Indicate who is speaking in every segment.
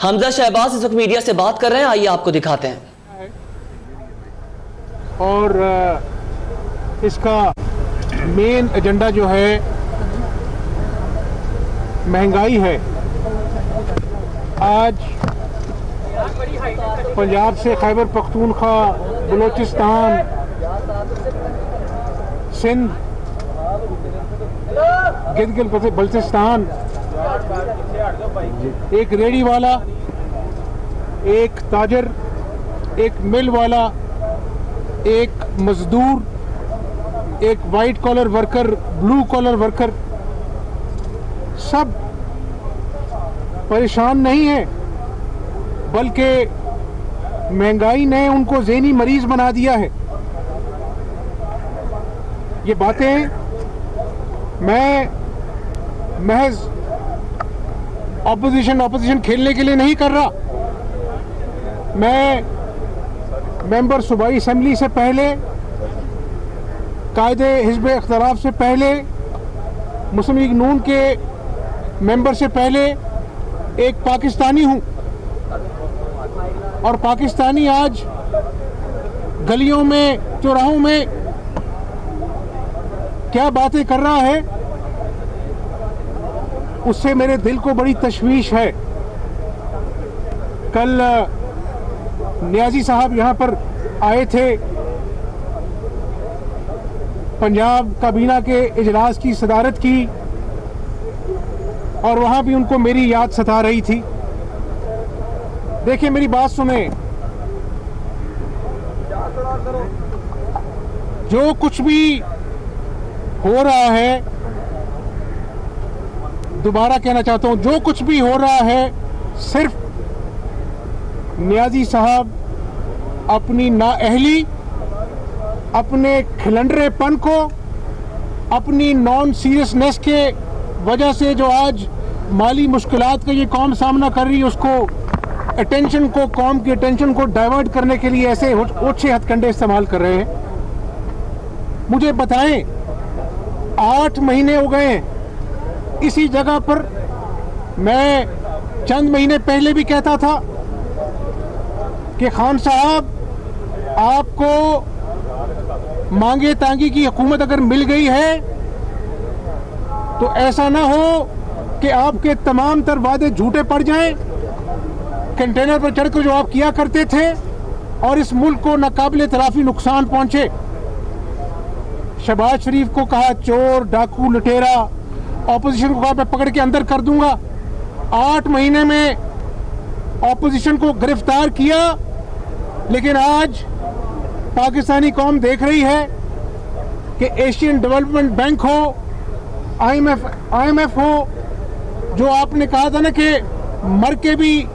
Speaker 1: हमजा शहबाज इस वक्त मीडिया से बात कर रहे हैं, आइए आपको दिखाते हैं।
Speaker 2: और इसका मेन एजेंडा जो है महंगाई है। आज पंजाब से खैबर पख्तूनख्वा, बलूचिस्तान, सिंध, गिलगित बल्तिस्तान, एक रेडी वाला, एक ताजर, एक मिल वाला, एक मजदूर, एक white collar worker, blue collar worker, सब परेशान नहीं है, बल्कि महंगाई ने उनको ज़हनी मरीज बना दिया है। ये बातें मैं महज ऑपोजिशन खेलने के लिए नहीं कर रहा। मैं मेंबर सूबाई असेंबली से पहले, कायदे हिज़्ब इख्तिलाफ से पहले, मुस्लिम लीग नून के मेंबर से पहले एक पाकिस्तानी हूँ, और पाकिस्तानी आज गलियों में, चौराहों में क्या बातें कर रहा है, उससे मेरे दिल को बड़ी तशवीश है। कल नियाजी साहब यहाँ पर आए थे, पंजाब काबीना के इजलास की सदारत की, और वहाँ भी उनको मेरी याद सता रही थी। देखिए, मेरी बात सुने, जो कुछ भी हो रहा है, दोबारा कहना चाहता हूं, जो कुछ भी हो रहा है, सिर्फ नियाजी साहब अपनी नाअहली, अपने खिलंडरेपन को, अपनी नॉन सीरियसनेस के वजह से जो आज माली मुश्किलात का ये कौम सामना कर रही है, उसको अटेंशन को, कौम की अटेंशन को डाइवर्ट करने के लिए ऐसे ओछे हथकंडे इस्तेमाल कर रहे हैं। मुझे बताएं, 8 महीने हो गए इसी जगह पर। मैं चंद महीने पहले भी कहता था कि खान साहब, आपको मांगे तांगे की हुकूमत अगर मिल गई है तो ऐसा ना हो कि आपके तमाम तर वादे झूठे पड़ जाएं, कंटेनर पर चढ़कर जो आप किया करते थे, और इस मुल्क को नाकाबिले तलाफी नुकसान पहुंचे। शहबाज शरीफ को कहा चोर, डाकू, लुटेरा, ऑपोजिशन को कहा मैं पकड़ के अंदर कर दूंगा। 8 महीने में ऑपोजिशन को गिरफ्तार किया, लेकिन आज पाकिस्तानी कौम देख रही है कि एशियन डेवलपमेंट बैंक हो, IMF हो, जो आपने कहा था ना कि मर के भी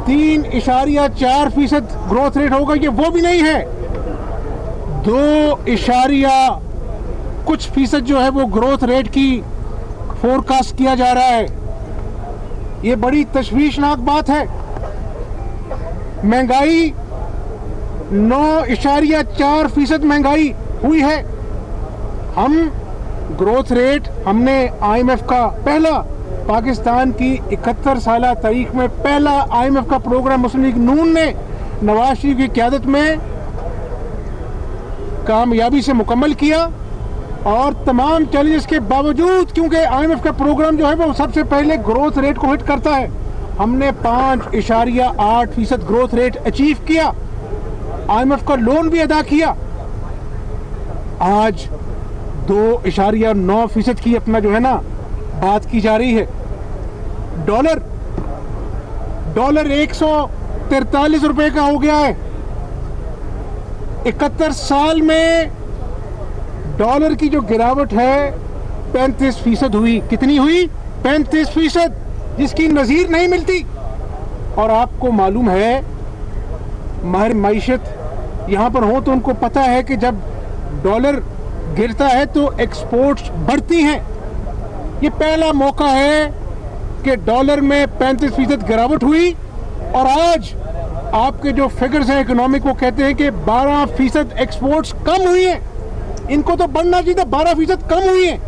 Speaker 2: 3.4% ग्रोथ रेट होगा, ये वो भी नहीं है। 2 कुछ फीसद जो है वो ग्रोथ रेट की फोरकास्ट किया जा रहा है। ये बड़ी तशवीशनाक बात है। महंगाई 9.4% महंगाई हुई है। हम ग्रोथ रेट, हमने IMF का पहला, पाकिस्तान की 71 साल तारीख में पहला IMF का प्रोग्राम मुस्लिम लीग नून ने नवाज शरीफ की क़यादत में कामयाबी से मुकम्मल किया, और तमाम चैलेंजेस के बावजूद, क्योंकि IMF का प्रोग्राम जो है वो सबसे पहले ग्रोथ रेट को हिट करता है, हमने 5.8% ग्रोथ रेट अचीव किया, IMF का लोन भी अदा किया। आज 2.9% की अपना जो है ना बात की जा रही है। डॉलर 143 रुपए का हो गया है। 71 साल में डॉलर की जो गिरावट है 35% हुई। कितनी हुई? 35%, जिसकी नज़ीर नहीं मिलती। और आपको मालूम है, माहिर मईशत यहाँ पर हो तो उनको पता है कि जब डॉलर गिरता है तो एक्सपोर्ट्स बढ़ती हैं। ये पहला मौका है कि डॉलर में 35% गिरावट हुई, और आज आपके जो फिगर्स हैं इकोनॉमिक, वो कहते हैं कि 12% एक्सपोर्ट्स कम हुई हैं। इनको तो बढ़ना चाहिए था, 12% कम हुई है।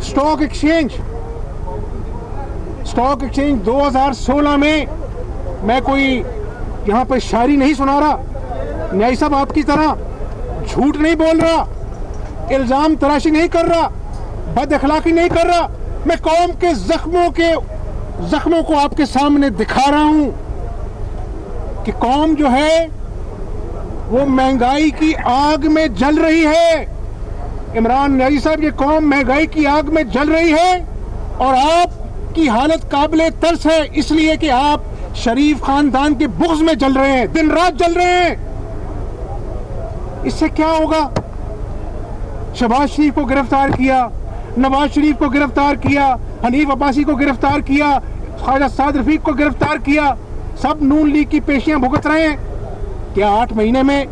Speaker 2: स्टॉक एक्सचेंज स्टॉक एक्सचेंज 2016 में, मैं कोई यहाँ पे शायरी नहीं सुना रहा, न्याय साहब आपकी तरह झूठ नहीं बोल रहा, इल्जाम तराशी नहीं कर रहा, बद अखलाकी नहीं कर रहा, मैं कौम के जख्मों को आपके सामने दिखा रहा हूं कि कौम जो है वो महंगाई की आग में जल रही है। इमरान न्याजी साहब, ये कौम महंगाई की आग में जल रही है और आपकी हालत काबिले तरस है, इसलिए कि आप शरीफ खानदान के बुग़्ज़ में जल रहे हैं, दिन रात जल रहे हैं। इससे क्या होगा? शहबाज शरीफ को गिरफ्तार किया, नवाज शरीफ को गिरफ्तार किया, हनीफ अब्बासी को गिरफ्तार किया, ख्वाजा साद रफीक को गिरफ्तार किया, सब नून लीग की पेशियां भुगत रहे हैं। क्या 8 महीने में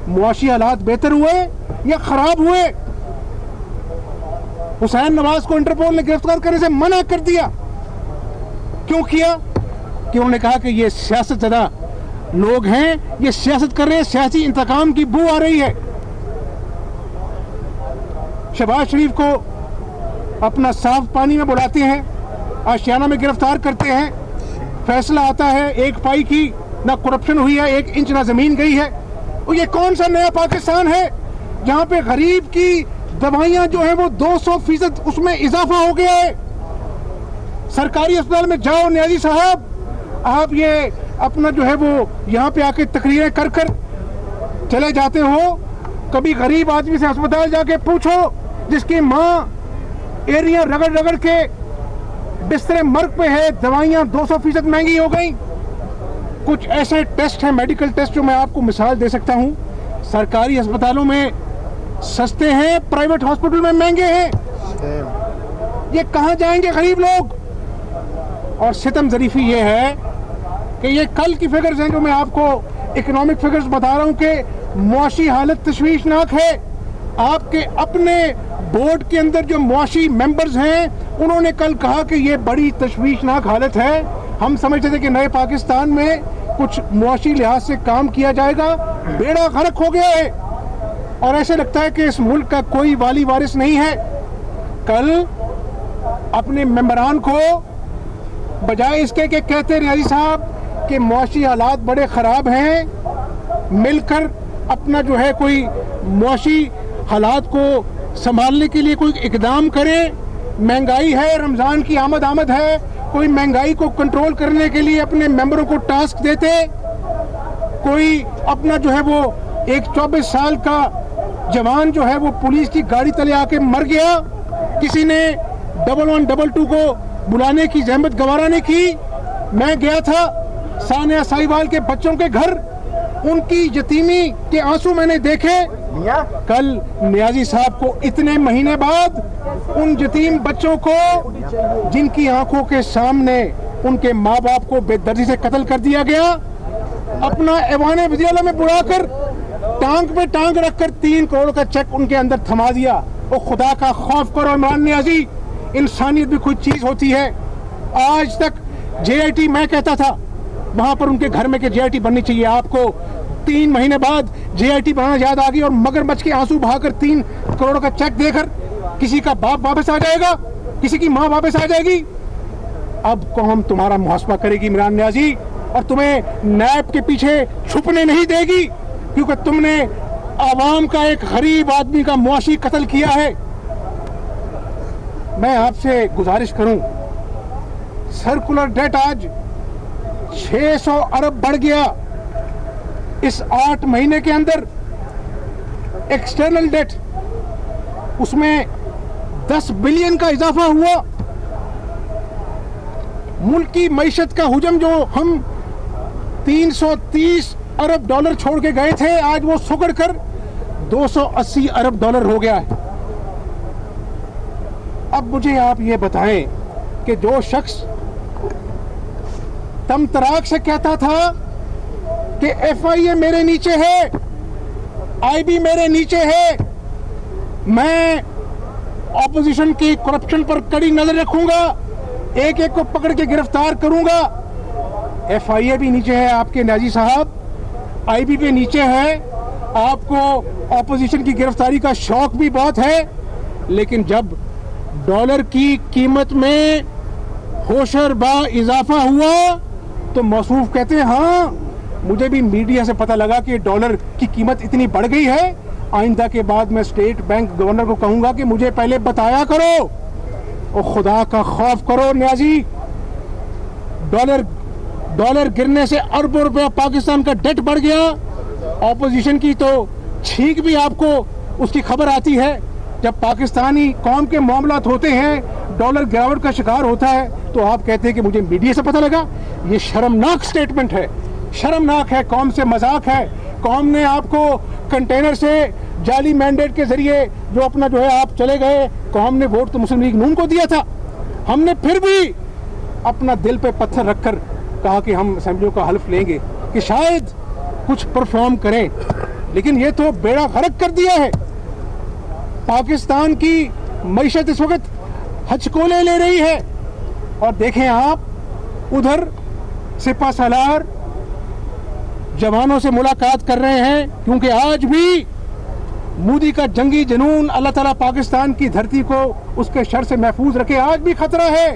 Speaker 2: मुआशी हालात बेहतर हुए या खराब हुए? हुसैन नवाज को इंटरपोल ने गिरफ्तार करने से मना कर दिया। क्यों किया? कि उन्होंने कहा कि ये सियासतज़दा लोग हैं, ये सियासत कर रहे हैं, सियासी इंतकाम की बू आ रही है। शहबाज शरीफ को अपना साफ पानी में बुलाते हैं, आशियाना में गिरफ्तार करते हैं, फैसला आता है 1 पाई की, ना करप्शन हुई है, 1 इंच ना जमीन गई है। और ये कौन सा नया पाकिस्तान है जहां पे गरीब की दवाइयां जो है वो 200% उसमें इजाफा हो गया है। सरकारी अस्पताल में जाओ न्याजी साहब, आप ये अपना जो है वो यहाँ पे आके तकरीरें कर कर चले जाते हो, कभी गरीब आदमी से अस्पताल जाके पूछो जिसकी माँ एरिया रगड़ रगड़ के बिस्तरे मर्ग पे है, दवाइयां 200% महंगी हो गई। कुछ ऐसे टेस्ट हैं, मेडिकल टेस्ट, जो मैं आपको मिसाल दे सकता हूं, सरकारी अस्पतालों में सस्ते हैं, प्राइवेट हॉस्पिटल में महंगे हैं। ये कहां जाएंगे गरीब लोग? और सितम ज़रीफ़ी ये है कि ये कल की फिगर्स हैं जो मैं आपको इकोनॉमिक फिगर्स बता रहा हूं कि मुआशी हालत तशवीशनाक है। आपके अपने बोर्ड के अंदर जो मुआशी मेंबर्स हैं उन्होंने कल कहा कि ये बड़ी तशवीशनाक हालत है, हम समझते थे कि नए पाकिस्तान में कुछ मुआशी लिहाज से काम किया जाएगा, बेड़ा गर्क हो गया है और ऐसे लगता है कि इस मुल्क का कोई वाली वारिस नहीं है। कल अपने मेंबरान को बजाय इसके कि कहते रियाजी साहब कि मुआशी हालात बड़े ख़राब हैं, मिलकर अपना जो है कोई मुआशी हालात को संभालने के लिए कोई इकदाम करे। महंगाई है, रमज़ान की आमद है, कोई महंगाई को कंट्रोल करने के लिए अपने मेंबरों को टास्क देते। कोई अपना जो है वो एक 24 साल का जवान जो है वो पुलिस की गाड़ी तले आके मर गया, किसी ने 1122 को बुलाने की जहमत गवारा ने की। मैं गया था सानिया साहिवाल के बच्चों के घर, उनकी यतीमी के आंसू मैंने देखे। कल नियाजी साहब को इतने महीने बाद उन यतीम बच्चों को जिनकी आंखों के सामने उनके माँ बाप को बेदर्दी से कत्ल कर दिया गया, अपना ऐवान वज़ीर-ए-आला में बुलाकर टांग पे टांग रखकर 3 करोड़ का चेक उनके अंदर थमा दिया। ओ खुदा का खौफ करो इमरान नियाजी, इंसानियत भी कुछ चीज होती है। आज तक JIT मैं कहता था वहां पर उनके घर में कि JIT बननी चाहिए, आपको 3 महीने बाद JIT बनाना याद आ गई और मगरमच्छ के आंसू बहाकर 3 करोड़ का चेक देकर किसी का बाप वापस आ जाएगा, किसी की माँ वापस आ जाएगी। अब कौम तुम्हारा मुहासबा करेगी इमरान नियाजी, और तुम्हें नैब के पीछे छुपने नहीं देगी, क्योंकि तुमने आवाम का एक गरीब आदमी का मुआशी कत्ल किया है। मैं आपसे गुजारिश करूं, सर्कुलर डेट आज 600 अरब बढ़ गया इस 8 महीने के अंदर। एक्सटर्नल डेट उसमें 10 बिलियन का इजाफा हुआ। मुल्क की मईशत का हुजम जो हम 330 अरब डॉलर छोड़ के गए थे, आज वो सुगड़ कर 280 अरब डॉलर हो गया है। अब मुझे आप ये बताएं कि जो शख्स तमतराक से कहता था कि FIA मेरे नीचे है, IB मेरे नीचे है, मैं ऑपोजिशन की करप्शन पर कड़ी नजर रखूंगा, एक एक को पकड़ के गिरफ्तार करूंगा। FIA भी नीचे है आपके नियाजी साहब, IB भी नीचे है, आपको ऑपोजिशन की गिरफ्तारी का शौक भी बहुत है, लेकिन जब डॉलर की कीमत में होशर बा इजाफा हुआ तो मौसूफ कहते हैं हाँ मुझे भी मीडिया से पता लगा कि डॉलर की कीमत इतनी बढ़ गई है, आइंदा के बाद मैं स्टेट बैंक गवर्नर को कहूंगा कि मुझे पहले बताया करो और खुदा का खौफ करो न्याजी। डॉलर गिरने से अरबों रुपया पाकिस्तान का डेट बढ़ गया। ऑपोजिशन की तो छींक भी आपको उसकी खबर आती है। जब पाकिस्तानी कौम के मामलात होते हैं, डॉलर गिरावट का शिकार होता है, तो आप कहते हैं कि मुझे मीडिया से पता लगा। ये शर्मनाक स्टेटमेंट है, शर्मनाक है, कौम से मजाक है। कौम ने आपको कंटेनर से जाली मैंडेट के जरिए जो अपना जो है आप चले गए, कौम ने वोट तो मुस्लिम लीग नून को दिया था। हमने फिर भी अपना दिल पे पत्थर रखकर कहा कि हम असेंबलियों का हल्फ लेंगे कि शायद कुछ परफॉर्म करें, लेकिन ये तो बेड़ा गर्क कर दिया है। पाकिस्तान की मईशत इस वक्त हचकोले ले रही है और देखें आप उधर सिपा सालार जवानों से मुलाकात कर रहे हैं, क्योंकि आज भी मोदी का जंगी जुनून अल्लाह ताला पाकिस्तान की धरती को उसके शर से महफूज रखे। आज भी खतरा है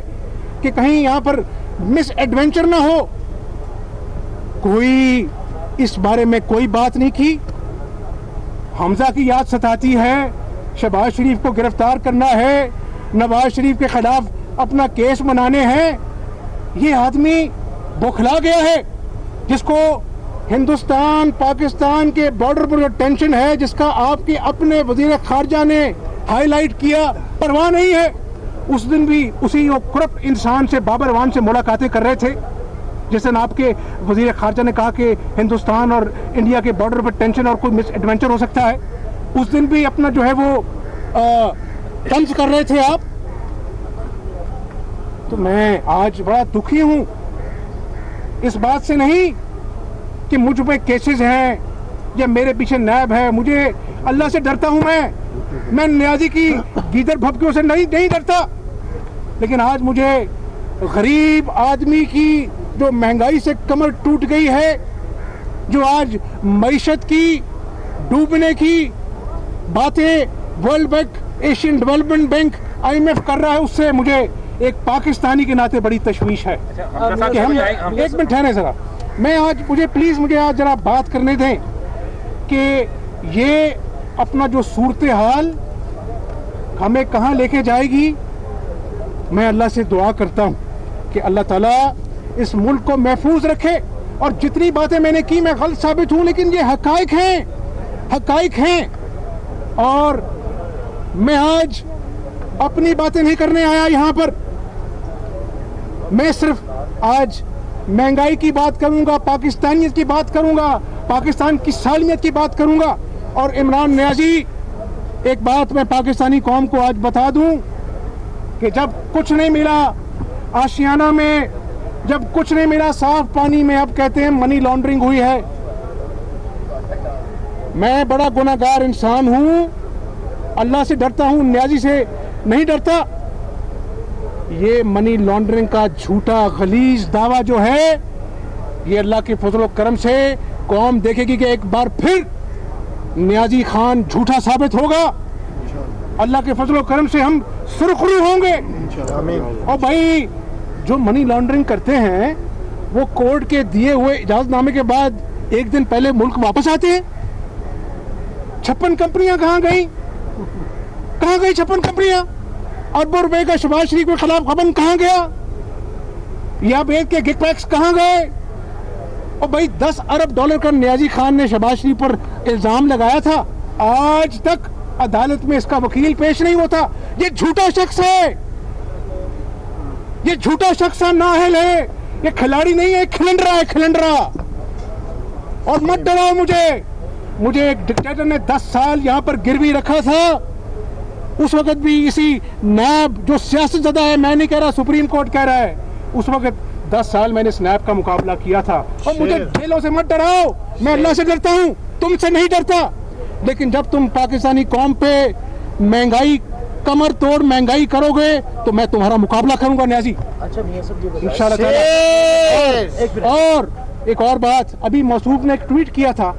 Speaker 2: कि कहीं यहाँ पर मिस एडवेंचर ना हो। कोई इस बारे में कोई बात नहीं की। हमजा की याद सताती है, शहबाज शरीफ को गिरफ्तार करना है, नवाज शरीफ के खिलाफ अपना केस मनाने हैं। ये आदमी बौखला गया है, जिसको हिंदुस्तान पाकिस्तान के बॉर्डर पर जो टेंशन है, जिसका आपके अपने वजीर खारजा ने हाईलाइट किया, परवाह नहीं है। उस दिन भी उसी करप्ट इंसान से बाबर अवान से मुलाकातें कर रहे थे, जिस दिन आपके वजीर खारजा ने कहा कि हिंदुस्तान और इंडिया के बॉर्डर पर टेंशन और कोई मिस एडवेंचर हो सकता है। उस दिन भी अपना जो है वो तंज कर रहे थे आप। तो मैं आज बड़ा दुखी हूं इस बात से नहीं कि मुझ पे केसेस हैं या मेरे पीछे नैब है। मुझे अल्लाह से डरता हूं मैं न्याजी की गीदर भपकियों से नहीं डरता। लेकिन आज मुझे गरीब आदमी की जो महंगाई से कमर टूट गई है, जो आज मईशत की डूबने की बातें world bank, Asian development bank, IMF कर रहा है, उससे मुझे एक पाकिस्तानी के नाते बड़ी तशवीश है कि हम एक मिनट ठहरे जरा। मैं आज मुझे आज जरा बात करने दें कि ये अपना जो सूरत हाल हमें कहाँ लेके जाएगी। मैं अल्लाह से दुआ करता हूँ कि अल्लाह ताला इस मुल्क को महफूज रखे। और जितनी बातें मैंने की मैं गलत साबित हूँ, लेकिन ये हकाइक हैं। और मैं आज अपनी बातें नहीं करने आया यहाँ पर। मैं सिर्फ आज महंगाई की बात करूंगा, पाकिस्तानियत की बात करूंगा, पाकिस्तान की सालियत की बात करूंगा। और इमरान न्याजी, एक बात मैं पाकिस्तानी कौम को आज बता दूं कि जब कुछ नहीं मिला आशियाना में, जब कुछ नहीं मिला साफ पानी में, अब कहते हैं मनी लॉन्ड्रिंग हुई है। मैं बड़ा गुनाहगार इंसान हूं, अल्लाह से डरता हूं, न्याजी से नहीं डरता। ये मनी लॉन्ड्रिंग का झूठा गलीज दावा जो है, ये अल्लाह के फजल करम से कौम देखेगी कि एक बार फिर न्याजी खान झूठा साबित होगा। अल्लाह के फजल करम से हम सुरखरू होंगे। और भाई जो मनी लॉन्ड्रिंग करते हैं वो कोर्ट के दिए हुए इजाजतनामे के बाद एक दिन पहले मुल्क वापस आते हैं। 56 कंपनियां कहाँ गई 56 कंपनियां? अरबों रुपए का शहबाज शरीफ के खिलाफ गबन कहाँ गया? या बेद के गिकपैक्स कहाँ गए? और भाई 10 अरब डॉलर का न्याजी खान ने शहबाज शरीफ पर इल्जाम लगाया था, आज तक अदालत में इसका वकील पेश नहीं होता। ये झूठा शख्स है, ये झूठा शख्स नाअहल है, ये खिलाड़ी नहीं है, खिलंडरा। और मत डराओ मुझे एक डिक्टेटर ने 10 साल यहां पर गिरवी रखा था। उस वक्त भी इसी नैब जो सियासतज़दा है, मैं नहीं कह रहा, सुप्रीम कोर्ट कह रहा है, उस वक्त 10 साल मैंने इस नैब का मुकाबला किया था। और मुझे जेलों से मत डराओ, मैं अल्लाह से डरता हूं, तुमसे नहीं डरता। लेकिन जब तुम पाकिस्तानी कौम पे महंगाई, कमर तोड़ महंगाई करोगे तो मैं तुम्हारा मुकाबला करूंगा न्याजी, इंशाअल्लाह ताला। और एक और बात, अभी मौसूफ ने एक ट्वीट किया था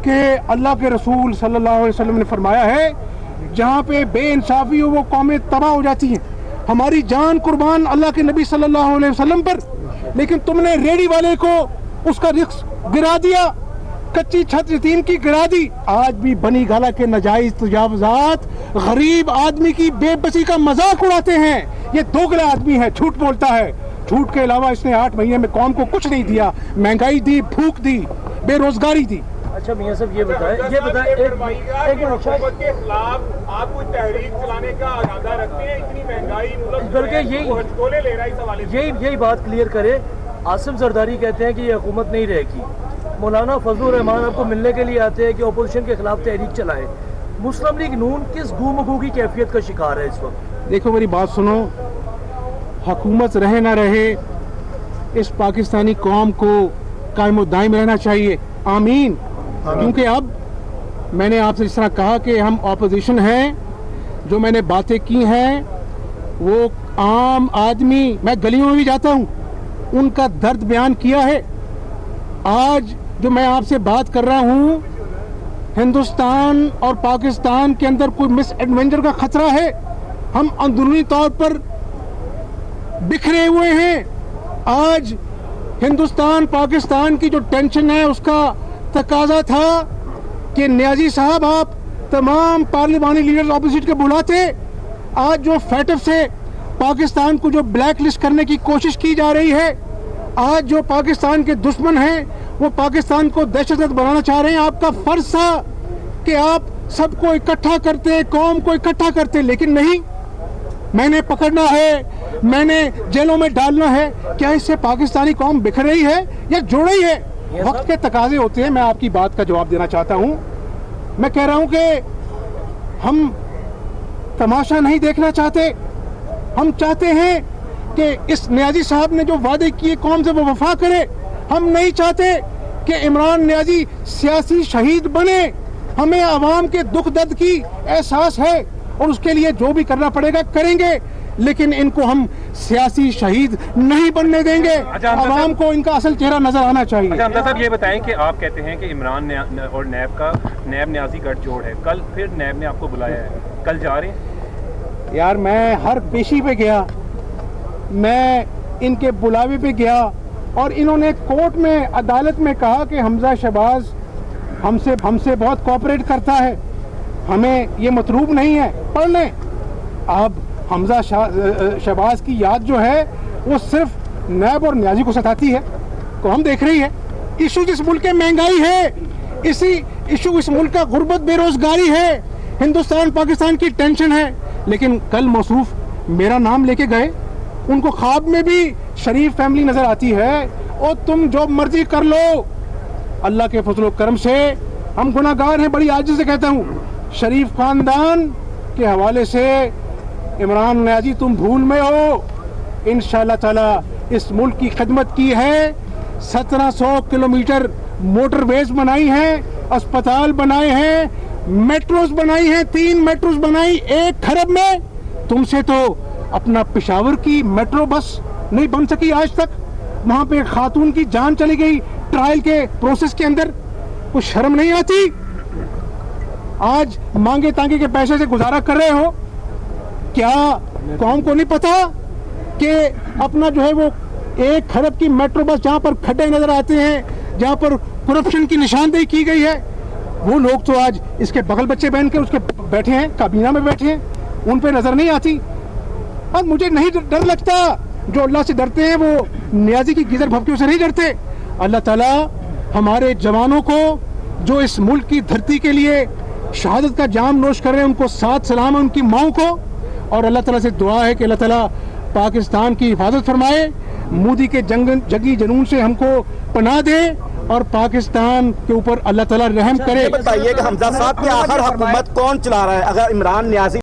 Speaker 2: कि अल्लाह के रसूल सल्लल्लाहु अलैहि वसल्लम ने फरमाया है, जहाँ पे बेइंसाफी हो वो कौमें तबाह हो जाती हैं। हमारी जान कुर्बान अल्लाह के नबी सल्लल्लाहु अलैहि वसल्लम पर, लेकिन तुमने रेडी वाले को उसका रिस्क गिरा दिया, कच्ची छत यतीम की गिरा दी। आज भी बनी गाला के नाजायज तजावुजात गरीब आदमी की बेबसी का मजाक उड़ाते हैं। ये दोगला आदमी है, झूठ बोलता है। झूठ के अलावा इसने 8 महीने में कौम को कुछ नहीं दिया। महंगाई दी, भूख दी, बेरोजगारी दी।
Speaker 3: अच्छा मियां साहब ये बताएं एक मिनट
Speaker 4: के खिलाफ आप कोई तहरीक चलाने का इरादा रखते हैं? इतनी महंगाई
Speaker 3: बल्कि
Speaker 4: हथकंडे ले रहा है इस हवाले से।
Speaker 3: यही बात क्लियर करे। आसिफ जरदारी कहते हैं कि ये हुकूमत नहीं रहेगी। मौलाना फजलुर रहमान आपको मिलने के लिए आते हैं कि अपोजिशन के खिलाफ तहरीक चलाए। मुस्लिम लीग नून किस गुमगू की कैफियत का शिकार है इस वक्त?
Speaker 2: देखो मेरी बात सुनो, हुकूमत रहे ना रहे, इस पाकिस्तानी कौम को कायम दायम रहना चाहिए। आमीन। क्योंकि अब मैंने आपसे जिस तरह कहा कि हम ऑपोजिशन हैं, जो मैंने बातें की हैं वो आम आदमी, मैं गलियों में भी जाता हूँ, उनका दर्द बयान किया है। आज जो मैं आपसे बात कर रहा हूँ, हिंदुस्तान और पाकिस्तान के अंदर कोई मिस एडवेंचर का खतरा है। हम अंदरूनी तौर पर बिखरे हुए हैं। आज हिंदुस्तान पाकिस्तान की जो टेंशन है उसका तकाजा था कि नियाजी साहब आप तमाम पार्लिमानी लीडर्स ऑपोजिट के बुलाते। आज जो फैटफ से पाकिस्तान को जो ब्लैक लिस्ट करने की कोशिश की जा रही है, आज जो पाकिस्तान के दुश्मन हैं वो पाकिस्तान को दहशतगर्द बनाना चाह रहे हैं। आपका फर्ज था कि आप सबको इकट्ठा करते, कौम को इकट्ठा करते, लेकिन नहीं। मैंने पकड़ना है, मैंने जेलों में डालना है। क्या इससे पाकिस्तानी कौम बिखर रही है या जुड़ रही है? वक्त के तकाजे होते हैं। मैं आपकी बात का जवाब देना चाहता हूं। मैं कह रहा हूं कि हम तमाशा नहीं देखना चाहते। हम चाहते हैं कि इस नियाजी साहब ने जो वादे किए कौम से वो वफा करे। हम नहीं चाहते कि इमरान नियाजी सियासी शहीद बने। हमें आवाम के दुख दर्द की एहसास है और उसके लिए जो भी करना पड़ेगा करेंगे, लेकिन इनको हम सियासी शहीद नहीं बनने देंगे। आवाम को इनका असल चेहरा नजर आना चाहिए।
Speaker 4: अच्छा हमजा साहब ये बताएं कि आप कहते हैं कि इमरान और नैब का नैब न्याजी गठजोड़ है, कल फिर नैब ने आपको बुलाया है, कल जा रहे हैं?
Speaker 2: यार मैं हर पेशी पे गया, मैं इनके बुलावे पे गया और इन्होंने कोर्ट में अदालत में कहा कि हमजा शहबाज हमसे बहुत कोऑपरेट करता है, हमें ये मतलूब नहीं है। पढ़ लें। अब हमजा शहबाज की याद जो है वो सिर्फ नैब और न्याजी को सताती है, तो हम देख रही है। इशू जिस मुल्क के महंगाई है, इसी इशू इस मुल्क का गुर्बत बेरोजगारी है, हिंदुस्तान पाकिस्तान की टेंशन है। लेकिन कल मौसूफ मेरा नाम लेके गए, उनको ख्वाब में भी शरीफ फैमिली नजर आती है। और तुम जो मर्जी कर लो, अल्लाह के फजल करम से हम गुनाहगार हैं। बड़ी आजिज़ से कहता हूँ, शरीफ खानदान के हवाले से इमरान न्याजी तुम भूल में हो। इंशाअल्लाह ताला इस मुल्क की खिदमत की है। 1700 किलोमीटर मोटरवेज बनाई हैं, अस्पताल बनाए हैं, मेट्रोज बनाई हैं, 3 मेट्रोज बनाई 1 खरब में। तुमसे तो अपना पेशावर की मेट्रो बस नहीं बन सकी आज तक। वहां पे खातून की जान चली गई ट्रायल के प्रोसेस के अंदर। कुछ शर्म नहीं आती? आज मांगे तांगे के पैसे से गुजारा कर रहे हो। क्या कौम को नहीं पता कि अपना जो है वो 1 खरब की मेट्रो बस, जहां पर खड्डे नजर आते हैं, जहां पर करप्शन की निशानदेही की गई है, वो लोग तो आज इसके बगल बच्चे बहन के उसके बैठे हैं, काबीना में बैठे हैं, उन पे नजर नहीं आती। और मुझे नहीं डर लगता। जो अल्लाह से डरते हैं वो नियाजी की गीजर भभकियों से नहीं डरते। अल्लाह ताला हमारे जवानों को जो इस मुल्क की धरती के लिए शहादत का जाम नोश कर रहे हैं, उनको साथ सलाम है, उनकी माओं को। और अल्लाह ताला से दुआ है कि अल्लाह ताला पाकिस्तान की हिफाजत फरमाए, मोदी के जंगी जनून से हमको पनाह दे और पाकिस्तान के ऊपर अल्लाह ताला रहम करे।
Speaker 5: बताइए कि हमजा साहब की आखिर हुकूमत कौन चला रहा है? अगर इमरान नियाजी